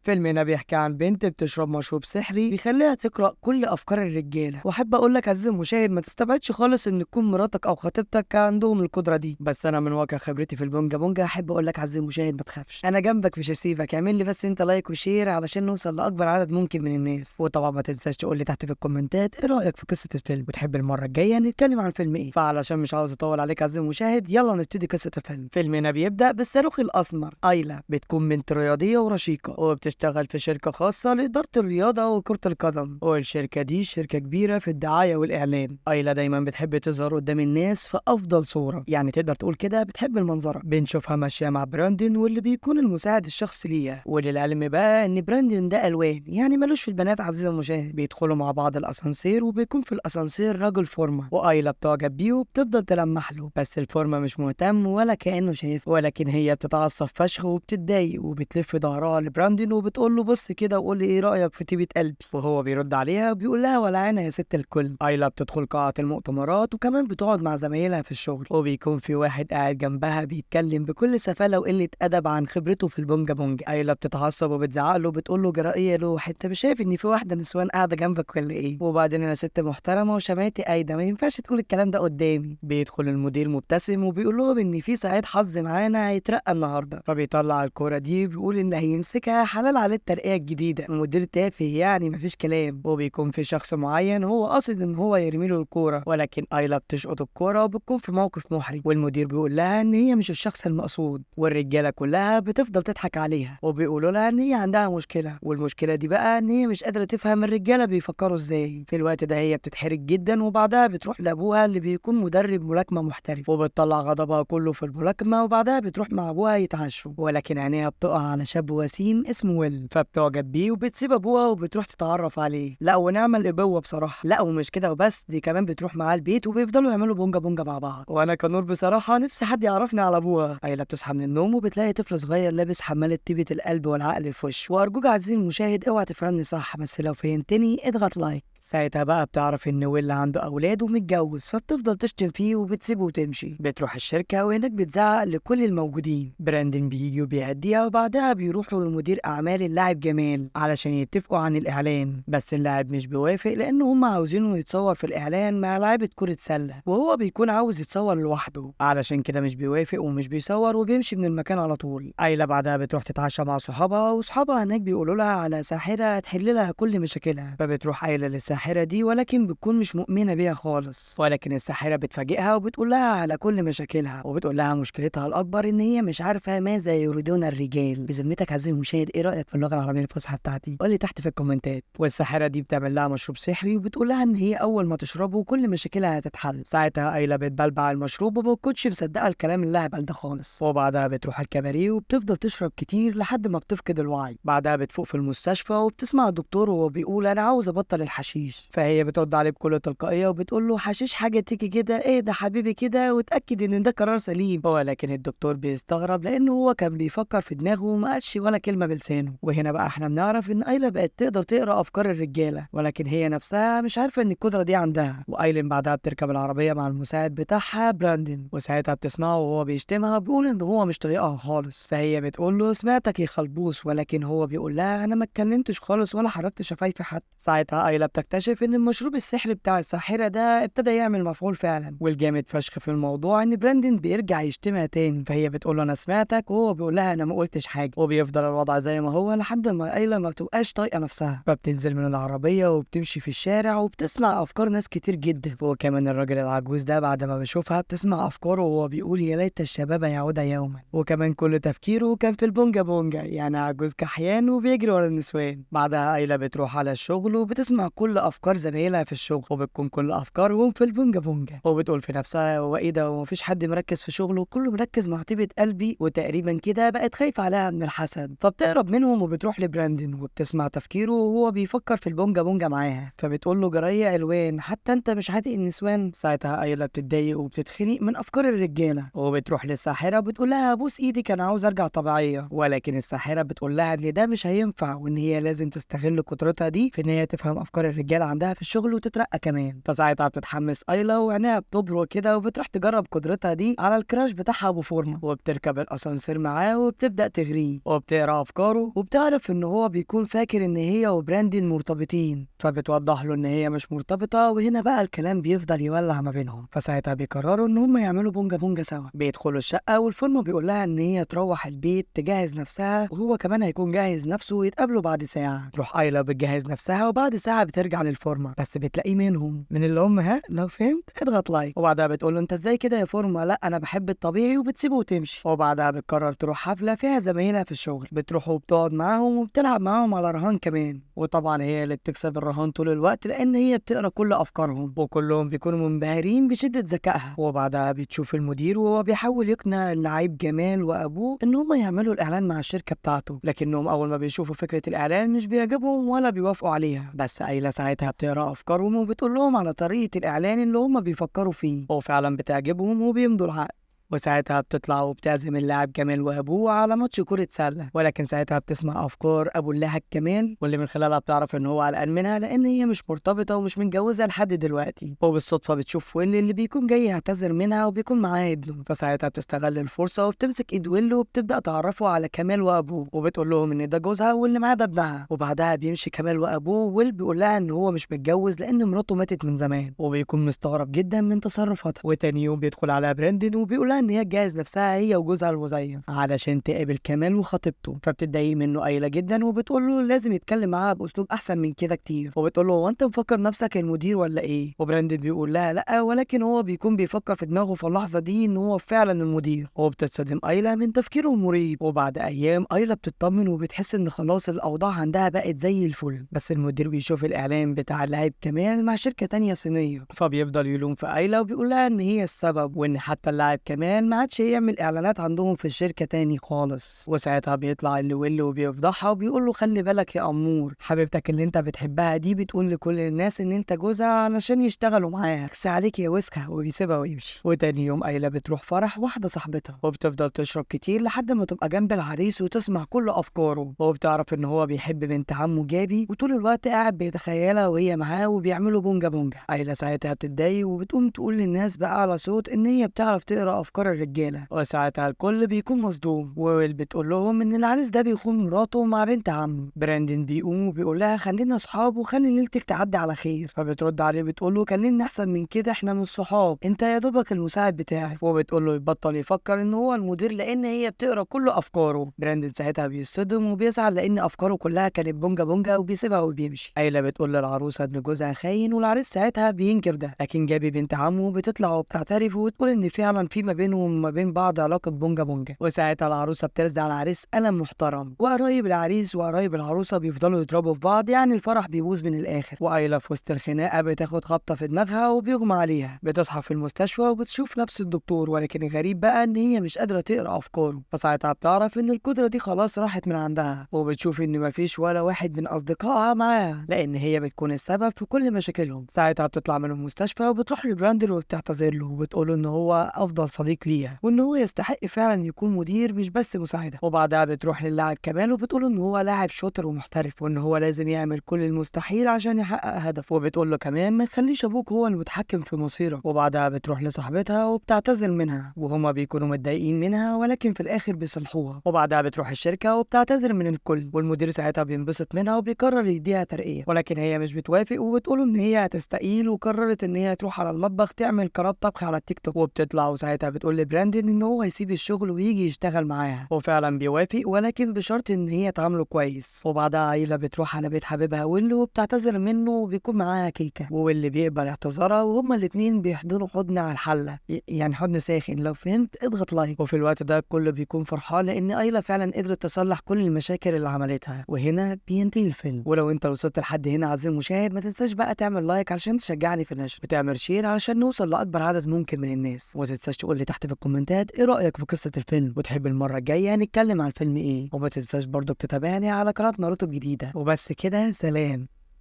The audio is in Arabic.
فيلم هنا بيحكي عن بنت بتشرب مشروب سحري بيخليها تقرأ كل أفكار الرجالة، وأحب أقول لك عزيزي المشاهد ما تستبعدش خالص إن تكون مراتك أو خطيبتك عندهم القدرة دي، بس أنا من واقع خبرتي في البونجا بونجا أحب أقول لك عزيزي المشاهد ما تخافش، أنا جنبك مش هسيبك، اعمل لي بس أنت لايك وشير علشان نوصل لأكبر عدد ممكن من الناس، وطبعا ما تنساش تقول لي تحت في الكومنتات إيه رأيك في قصة الفيلم، وتحب المرة الجاية نتكلم عن فيلم إيه، فعلشان مش عاوز أطول عليك عزيزي المشاهد يلا نبتدي قصة الفيلم. فيلمنا بيبدأ بالصاروخ الأسمر. آيلا بتكون بنت رياضية ورشيقة وبتشتغل في شركة خاصة لإدارة الرياضة وكرة القدم، والشركة دي شركة كبيرة في الدعاية والإعلان. آيلا دايما بتحب تظهر قدام الناس في أفضل صورة، يعني تقدر تقول كده بتحب المنظرة. بنشوفها ماشية مع براندن واللي بيكون المساعد الشخصي ليها، وللعلم بقى إن براندن ده ألوان، يعني ملوش في البنات عزيزي المشاهد. بيدخلوا مع بعض الأسانسير وبيكون في الأسانسير راجل فورمة، وآيلا بتعجب بيه وبتفضل تلمح له، بس الفورمة مش مهتم ولا كأنه شايف، ولكن هي بتتعصب فشخ وبتتضايق وبتلف ظهرها لبراندن وبتقول له بص كده وقول لي ايه رايك في طيبه قلبي، وهو بيرد عليها وبيقول لها ولا انا يا ست الكل. ايلا بتدخل قاعه المؤتمرات وكمان بتقعد مع زمايلها في الشغل، وبيكون في واحد قاعد جنبها بيتكلم بكل سفاله وقله ادب عن خبرته في البونجا بونجا. ايلا بتتعصب وبتزعق له وبتقول له جرائيه يا لوح، انت مش شايف ان في واحده نسوان قاعده جنبك ولا ايه؟ وبعدين انا ست محترمه وشمعتي قايده، ما ينفعش تقول الكلام ده قدامي. بيدخل المدير مبتسم وبيقول لهم ان في سعيد حظ معانا هيترقى النهارده، فبيطلع الكوره دي بيقول ان هيمسكها حلال عليه الترقيه الجديده. مدير تافه يعني مفيش كلام، وبيكون في شخص معين هو قاصد ان هو يرمي له الكوره، ولكن ايلا بتشقط الكوره وبتكون في موقف محرج، والمدير بيقول لها ان هي مش الشخص المقصود، والرجاله كلها بتفضل تضحك عليها وبيقولوا لها ان هي عندها مشكله، والمشكله دي بقى ان هي مش قادره تفهم الرجاله بيفكروا ازاي. في الوقت ده هي بتتحرج جدا، وبعدها بتروح لابوها اللي بيكون مدرب ملاكمه محترف، وبتطلع غضبها كله في الملاكمه، وبعدها بتروح مع ابوها يتعشوا، ولكن عينيها بتقع على شاب وسيم اسمه ويل، فبتعجب بيه وبتسيب ابوها وبتروح تتعرف عليه. لا ونعمل الابوه بصراحه، لا ومش كده وبس، دي كمان بتروح معاه البيت وبيفضلوا يعملوا بونجا بونجا مع بعض. وانا كنور بصراحه نفسي حد يعرفني على ابوها. ايلا بتصحى من النوم وبتلاقي طفل صغير لابس حماله طيبه القلب والعقل في وشه، وارجوك عزيزي المشاهد اوعى تفهمني صح، بس لو فهمتني اضغط لايك. ساعتها بقى بتعرف ان ويل عنده اولاد ومتجوز، فبتفضل تشتم فيه وبتسيبه وتمشي. بتروح الشركه وهناك بتزعق لكل الموجودين. براندن بيجي وبيهديها، وبعدها بيروحوا لمدير اعمال اللاعب جمال علشان يتفقوا عن الاعلان، بس اللاعب مش بيوافق لان هم عاوزينه يتصور في الاعلان مع لاعيبه كره سله، وهو بيكون عاوز يتصور لوحده، علشان كده مش بيوافق ومش بيصور وبيمشي من المكان على طول. ايلا بعدها بتروح تتعشى مع صحابها، وصحابها هناك بيقولوا لها على ساحره تحل لها كل مشاكلها، فبتروح ايلا الساحرة دي ولكن بتكون مش مؤمنة بيها خالص، ولكن الساحرة بتفاجئها وبتقول لها على كل مشاكلها، وبتقول لها مشكلتها الأكبر إن هي مش عارفة ماذا يريدون الرجال. بذمتك عزيزي المشاهد إيه رأيك في اللغة العربية الفصحى بتاعتي؟ قول لي تحت في الكومنتات. والساحرة دي بتعمل لها مشروب سحري وبتقول لها إن هي أول ما تشربه كل مشاكلها هتتحل. ساعتها أيلا بتبلبع المشروب وما بتكونش مصدقة الكلام اللاهبل ده خالص، وبعدها بتروح الكباريه وبتفضل تشرب كتير لحد ما بتفقد الوعي. بعدها بتفوق في المستشفى وبتسمع الدكتور وهو بيقول أنا عاوز أبطل الحشيش، فهي بترد عليه بكل تلقائيه وبتقول له حشيش حاجه تيجي كده، ايه ده حبيبي كده وتاكد ان ده قرار سليم. ولكن الدكتور بيستغرب لانه هو كان بيفكر في دماغه وما قالش ولا كلمه بلسانه. وهنا بقى احنا بنعرف ان ايلا بقت تقدر تقرا افكار الرجاله، ولكن هي نفسها مش عارفه ان القدره دي عندها. وايلين بعدها بتركب العربيه مع المساعد بتاعها براندن، وساعتها بتسمعه وهو بيشتمها بيقول ان هو مش طايقها خالص، فهي بتقول له سمعتك يا خلبوس، ولكن هو بيقول لها انا ما اتكلمتش خالص ولا حركت شفايفي حتى. ساعتها ايلا بتكتشف ان المشروب السحري بتاع الساحرة ده ابتدى يعمل مفعول فعلا، والجامد فشخ في الموضوع ان براندن بيرجع يشتمها تاني، فهي بتقول له انا سمعتك وهو بيقول لها انا ما قلتش حاجه، وبيفضل الوضع زي ما هو لحد ما ايلا ما بتبقاش طايقه نفسها، فبتنزل من العربيه وبتمشي في الشارع وبتسمع افكار ناس كتير جدا. وكمان الراجل العجوز ده بعد ما بيشوفها بتسمع افكاره وهو بيقول يا ليت الشباب يعود يوما، وكمان كل تفكيره كان في البونجا بونجا، يعني عجوز كحيان وبيجري ورا النسوان. بعدها ايلا بتروح على الشغل وبتسمع كل افكار زمايلها في الشغل، وبتكون كل افكارهم في البونجا بونجا، وبتقول في نفسها هو ايه ده ومفيش حد مركز في شغله وكله مركز مع طيبة قلبي، وتقريبا كده بقت خايفة عليها من الحسد، فبتقرب منهم وبتروح لبراندن وبتسمع تفكيره وهو بيفكر في البونجا بونجا معاها، فبتقول له جرايه الوان حتى انت مش عاتق النسوان. ساعتها ايلا بتتضايق وبتتخنق من افكار الرجاله، وبتروح للساحره بتقول لها بوس ايدك انا عاوز ارجع طبيعيه، ولكن الساحره بتقول لها ان ده مش هينفع وان هي لازم تستغل قدرتها دي في ان هي تفهم افكار الرجاله الرجاله عندها في الشغل وتترقى كمان. فساعتها بتتحمس ايلا وعينيها بتبرق كده وبتروح تجرب قدرتها دي على الكراش بتاعها ابو فورمه، وبتركب الاسانسير معاه وبتبدا تغريه وبتقرا افكاره وبتعرف ان هو بيكون فاكر ان هي وبراندن مرتبطين، فبتوضح له ان هي مش مرتبطه. وهنا بقى الكلام بيفضل يولع ما بينهم. فساعتها بيقرروا ان هم يعملوا بونجا بونجا سوا. بيدخلوا الشقه والفورمه بيقول لها ان هي تروح البيت تجهز نفسها وهو كمان هيكون جاهز نفسه ويتقابلوا بعد ساعه. تروح ايلا بتجهز نفسها وبعد ساعه بترجع للفورمه، بس بتلاقيه منهم من اللي هم ها لو فهمت اضغط لايك. وبعدها بتقول له انت ازاي كده يا فورمه، لا انا بحب الطبيعي، وبتسيبه وتمشي. وبعدها بتقرر تروح حفله فيها زمايلها في الشغل، بتروح وبتقعد معاهم وبتلعب معاهم على رهان كمان. وطبعا هي اللي بتكسب الرهان طول الوقت لان هي بتقرا كل افكارهم، وكلهم بيكونوا منبهرين بشده ذكائها. وبعدها بتشوف المدير وهو بيحاول يقنع اللعيب جمال وابوه ان هم يعملوا الاعلان مع الشركه بتاعته، لكنهم اول ما بيشوفوا فكره الاعلان مش بيعجبهم ولا بيوافقوا عليها. بس ايلا ساعتها بتقرا افكارهم وبتقول لهم على طريقه الاعلان اللي هم بيفكروا فيه، وفعلا بتعجبهم وبيمضوا العقد. وساعتها بتطلع وبتعزم اللاعب كمال وابوه على ماتش كرة سلة، ولكن ساعتها بتسمع افكار ابو اللاعب كمال، واللي من خلالها بتعرف ان هو قلقان منها لان هي مش مرتبطة ومش متجوزة لحد دلوقتي. وبالصدفة بتشوف ويل اللي بيكون جاي يعتذر منها وبيكون معاه ابنه. فساعتها بتستغل الفرصة وبتمسك ايد ويل وبتبدأ تعرفه على كمال وابوه، وبتقول لهم ان ده جوزها واللي معاه ده ابنها. وبعدها بيمشي كمال وابوه، ويل بيقول لها ان هو مش متجوز لان مراته ماتت من زمان، وبيكون مستغرب جدا من تصرفاتها. وتاني يوم بيدخل على براندن وبيقول لها ان هي تجهز نفسها هي وجوزها المزيف علشان تقابل كمال وخطيبته. فبتتضايق منه ايلا جدا وبتقول له لازم يتكلم معاها باسلوب احسن من كده كتير، وبتقول له هو انت مفكر نفسك المدير ولا ايه؟ وبراندن بيقول لها لا، ولكن هو بيكون بيفكر في دماغه في اللحظه دي ان هو فعلا المدير. وبتتصدم ايلا من تفكيره المريب. وبعد ايام ايلا بتطمن وبتحس ان خلاص الاوضاع عندها بقت زي الفل. بس المدير بيشوف الاعلان بتاع اللاعب كمال مع شركه تانية صينيه، فبيفضل يلوم في ايلا وبيقول لها ان هي السبب، وان حتى اللاعب كمال ما عادش يعمل اعلانات عندهم في الشركه تاني خالص. وساعتها بيطلع اللي ويل وبيفضحها وبيقول له خلي بالك يا امور، حبيبتك اللي انت بتحبها دي بتقول لكل الناس ان انت جوزها علشان يشتغلوا معاها، اخس عليك يا وسخه، وبيسيبها ويمشي. وتاني يوم ايلا بتروح فرح واحده صاحبتها وبتفضل تشرب كتير لحد ما تبقى جنب العريس وتسمع كل افكاره، وبتعرف ان هو بيحب بنت عمه جابي وطول الوقت قاعد بيتخيلها وهي معاه وبيعملوا بونجا بونجا. ايلا ساعتها بتتضايق وبتقوم تقول للناس بأعلى صوت ان هي بتعرف تقرا افكار الرجاله، وساعتها الكل بيكون مصدوم. وويل بتقول لهم ان العريس ده بيخون مراته مع بنت عمه. براندن بيقوم وبيقول لها خلينا اصحاب وخلي ليلتك تعدي على خير. فبترد عليه بتقول له كلمني احسن من كده، احنا مش صحاب، انت يا دوبك المساعد بتاعي. وبتقول له يبطل يفكر ان هو المدير لان هي بتقرا كل افكاره. براندن ساعتها بيصدم وبيزعل لان افكاره كلها كانت بونجا بونجا وبيسيبها وبيمشي. ايلا بتقول للعروسه ان جوزها خاين والعريس ساعتها بينكر ده، لكن جابي بنت عمه بتطلع وبتعترف وبتقول ان فعلا في ما بينهم وما بين بعض علاقه بونجا بونجا. وساعتها العروسه بترزع على العريس قلم محترم، وقرايب العريس وقرايب العروسه بيفضلوا يضربوا في بعض، يعني الفرح بيبوظ من الاخر. وايلا في وسط الخناقه بتاخد خبطه في دماغها وبيغمى عليها. بتصحى في المستشفى وبتشوف نفس الدكتور، ولكن الغريب بقى ان هي مش قادره تقرا افكاره. فساعتها بتعرف ان القدره دي خلاص راحت من عندها، وبتشوف ان مفيش ولا واحد من اصدقائها معاها لان هي بتكون السبب في كل مشاكلهم. ساعتها بتطلع من المستشفى وبتروح لبراندن وبتعتذر له وبتقول ان هو افضل صديق ليها وان هو يستحق فعلا يكون مدير مش بس مساعده. وبعدها بتروح للاعب كمال وبتقول ان هو لاعب شاطر ومحترف وان هو لازم يعمل كل المستحيل عشان يحقق هدفه. وبتقول له كمان ما تخليش ابوك هو المتحكم في مصيرك. وبعدها بتروح لصاحبتها وبتعتذر منها وهما بيكونوا متضايقين منها، ولكن في الاخر بيصلحوها. وبعدها بتروح الشركه وبتعتذر من الكل، والمدير ساعتها بينبسط منها وبيقرر يديها ترقيه، ولكن هي مش بتوافق وبتقول ان هي هتستقيل، وقررت ان هي تروح على المطبخ تعمل قناه طبخ على التيك توك. وبتطلع وساعتها بتقول لبراندن ان هو يسيب الشغل ويجي يشتغل معاها، وفعلا بيوافق ولكن بشرط ان هي تعامله كويس. وبعدها عيلة بتروح على بيت حبيبها ويل وبتعتذر منه وبيكون معاها كيكه، وويل بيقبل اعتذارها وهما الاتنين بيحضنوا حضن على الحله، يعني حضن ساخن لو فهمت اضغط لايك. وفي الوقت ده الكل بيكون فرحان لان ايلا فعلا قدرت تصلح كل المشاكل اللي عملتها. وهنا بينتهي الفيلم. ولو انت وصلت لحد هنا عزيزي المشاهد ما تنساش بقى تعمل لايك علشان تشجعني في النشر، وتعمل شير علشان نوصل لاكبر عدد ممكن من الناس، وما تنساش تقول لي تحت في الكومنتات ايه رايك في قصه الفيلم وتحب المره الجايه نتكلم عن فيلم ايه. وما تنساش برضك تتابعني على قناه ناروتو الجديده. وبس كده، سلام.